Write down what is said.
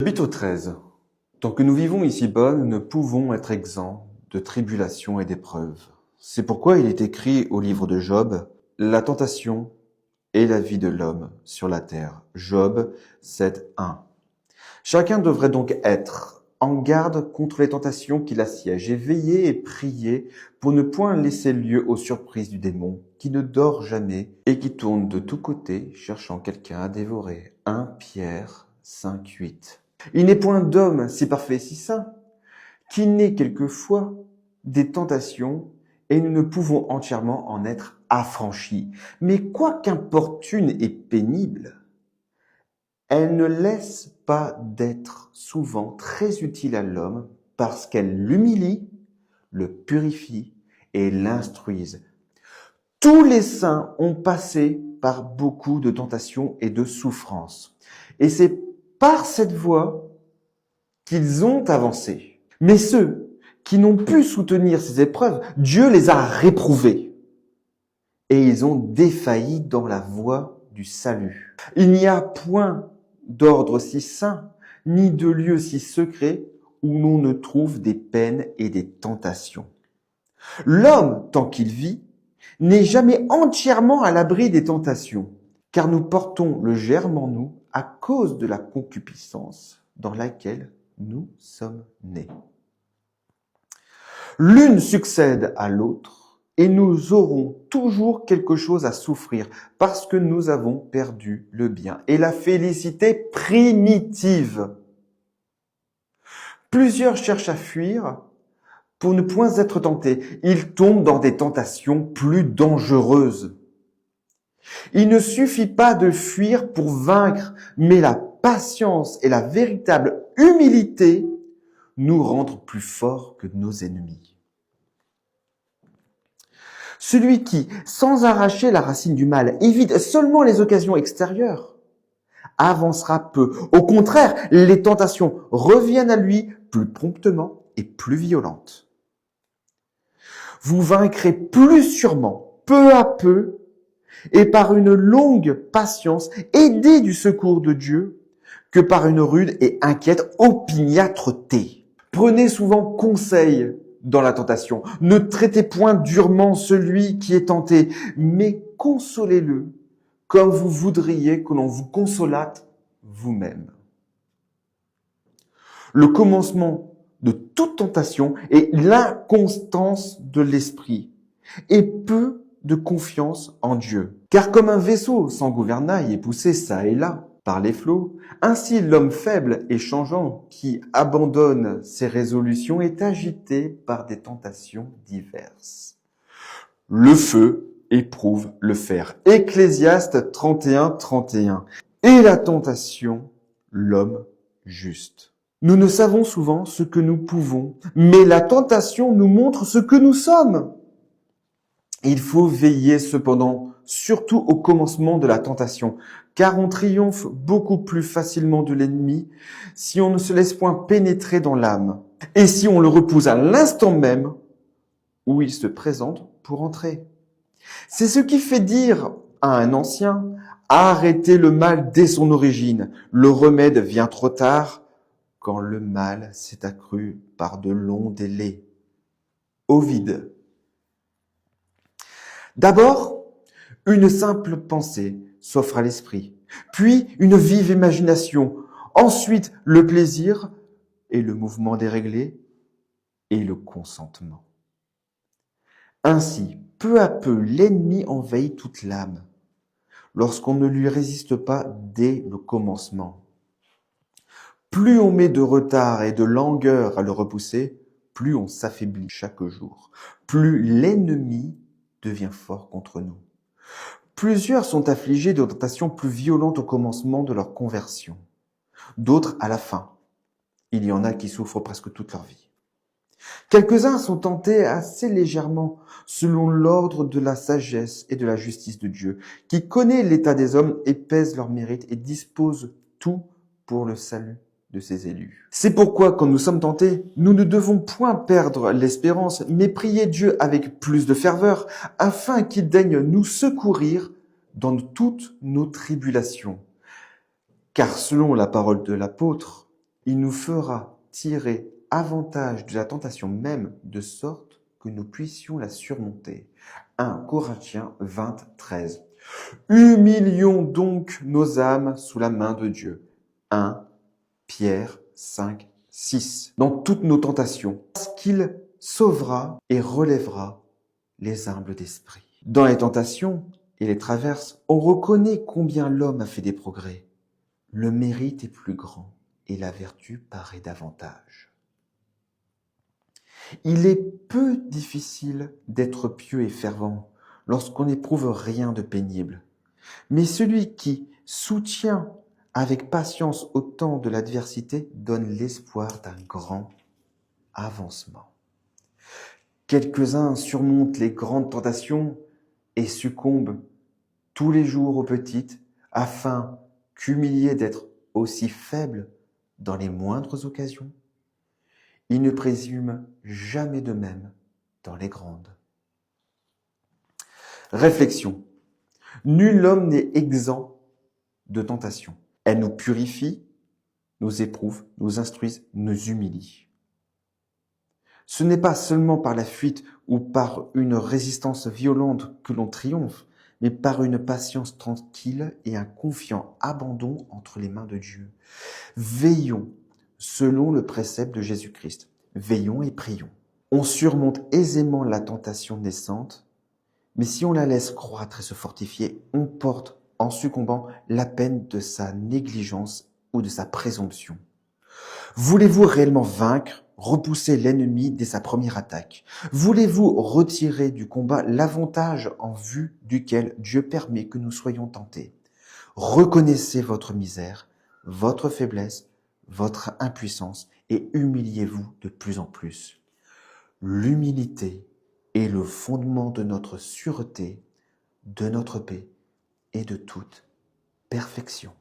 Chapitre 13. Tant que nous vivons ici-bas, nous ne pouvons être exempts de tribulations et d'épreuves. C'est pourquoi il est écrit au livre de Job, « La tentation est la vie de l'homme sur la terre ». Job 7.1. Chacun devrait donc être en garde contre les tentations qui l'assiègent et veiller et prier pour ne point laisser lieu aux surprises du démon qui ne dort jamais et qui tourne de tous côtés cherchant quelqu'un à dévorer. 1 Pierre 5.8. Il n'est point d'homme si parfait et si saint, qu'il n'ait quelquefois des tentations, et nous ne pouvons entièrement en être affranchis. Mais quoiqu'importune et pénible, elle ne laisse pas d'être souvent très utile à l'homme, parce qu'elle l'humilie, le purifie et l'instruise. Tous les saints ont passé par beaucoup de tentations et de souffrances. Et c'est par cette voie qu'ils ont avancé. Mais ceux qui n'ont pu soutenir ces épreuves, Dieu les a réprouvés. Et ils ont défailli dans la voie du salut. Il n'y a point d'ordre si saint, ni de lieu si secret, où l'on ne trouve des peines et des tentations. L'homme, tant qu'il vit, n'est jamais entièrement à l'abri des tentations, car nous portons le germe en nous à cause de la concupiscence dans laquelle nous sommes nés. L'une succède à l'autre et nous aurons toujours quelque chose à souffrir parce que nous avons perdu le bien et la félicité primitive. Plusieurs cherchent à fuir pour ne point être tentés. Ils tombent dans des tentations plus dangereuses. Il ne suffit pas de fuir pour vaincre, mais la patience et la véritable humilité nous rendent plus forts que nos ennemis. Celui qui, sans arracher la racine du mal, évite seulement les occasions extérieures, avancera peu. Au contraire, les tentations reviennent à lui plus promptement et plus violentes. Vous vaincrez plus sûrement, peu à peu, et par une longue patience, aidé du secours de Dieu, que par une rude et inquiète opiniâtreté. Prenez souvent conseil dans la tentation. Ne traitez point durement celui qui est tenté, mais consolez-le comme vous voudriez que l'on vous consolât vous-même. Le commencement de toute tentation est l'inconstance de l'esprit et peu de confiance en Dieu. Car comme un vaisseau sans gouvernail est poussé çà et là par les flots, ainsi l'homme faible et changeant qui abandonne ses résolutions est agité par des tentations diverses. Le feu éprouve le fer. Ecclésiaste 31:31. Et la tentation, l'homme juste. Nous ne savons souvent ce que nous pouvons, mais la tentation nous montre ce que nous sommes. Il faut veiller cependant, surtout au commencement de la tentation, car on triomphe beaucoup plus facilement de l'ennemi si on ne se laisse point pénétrer dans l'âme, et si on le repousse à l'instant même où il se présente pour entrer. C'est ce qui fait dire à un ancien, arrêtez le mal dès son origine, le remède vient trop tard, quand le mal s'est accru par de longs délais. Ovide. D'abord, une simple pensée s'offre à l'esprit, puis une vive imagination, ensuite le plaisir et le mouvement déréglé et le consentement. Ainsi, peu à peu, l'ennemi envahit toute l'âme, lorsqu'on ne lui résiste pas dès le commencement. Plus on met de retard et de langueur à le repousser, plus on s'affaiblit chaque jour, plus l'ennemi devient fort contre nous. Plusieurs sont affligés de tentations plus violentes au commencement de leur conversion, d'autres à la fin. Il y en a qui souffrent presque toute leur vie. Quelques-uns sont tentés assez légèrement, selon l'ordre de la sagesse et de la justice de Dieu, qui connaît l'état des hommes et pèse leurs mérites et dispose tout pour le salut de ses élus. C'est pourquoi, quand nous sommes tentés, nous ne devons point perdre l'espérance, mais prier Dieu avec plus de ferveur, afin qu'il daigne nous secourir dans toutes nos tribulations. Car selon la parole de l'apôtre, Il nous fera tirer avantage de la tentation même, de sorte que nous puissions la surmonter. 1 Corinthiens 20, 13. Humilions donc nos âmes sous la main de Dieu. 1 Pierre 5, 6. Dans toutes nos tentations, parce qu'il sauvera et relèvera les humbles d'esprit. Dans les tentations et les traverses, on reconnaît combien l'homme a fait des progrès. Le mérite est plus grand et la vertu paraît davantage. Il est peu difficile d'être pieux et fervent lorsqu'on n'éprouve rien de pénible. Mais celui qui soutient avec patience au temps de l'adversité donne l'espoir d'un grand avancement. Quelques-uns surmontent les grandes tentations et succombent tous les jours aux petites, afin qu'humiliés d'être aussi faibles dans les moindres occasions, ils ne présument jamais d'eux-mêmes dans les grandes. Réflexion. Nul homme n'est exempt de tentation. Elles nous purifient, nous éprouvent, nous instruisent, nous humilient. Ce n'est pas seulement par la fuite ou par une résistance violente que l'on triomphe, mais par une patience tranquille et un confiant abandon entre les mains de Dieu. Veillons selon le précepte de Jésus-Christ. Veillons et prions. On surmonte aisément la tentation naissante, mais si on la laisse croître et se fortifier, on porte en succombant la peine de sa négligence ou de sa présomption. Voulez-vous réellement vaincre, repousser l'ennemi dès sa première attaque? Voulez-vous retirer du combat l'avantage en vue duquel Dieu permet que nous soyons tentés? Reconnaissez votre misère, votre faiblesse, votre impuissance et humiliez-vous de plus en plus. L'humilité est le fondement de notre sûreté, de notre paix et de toute perfection.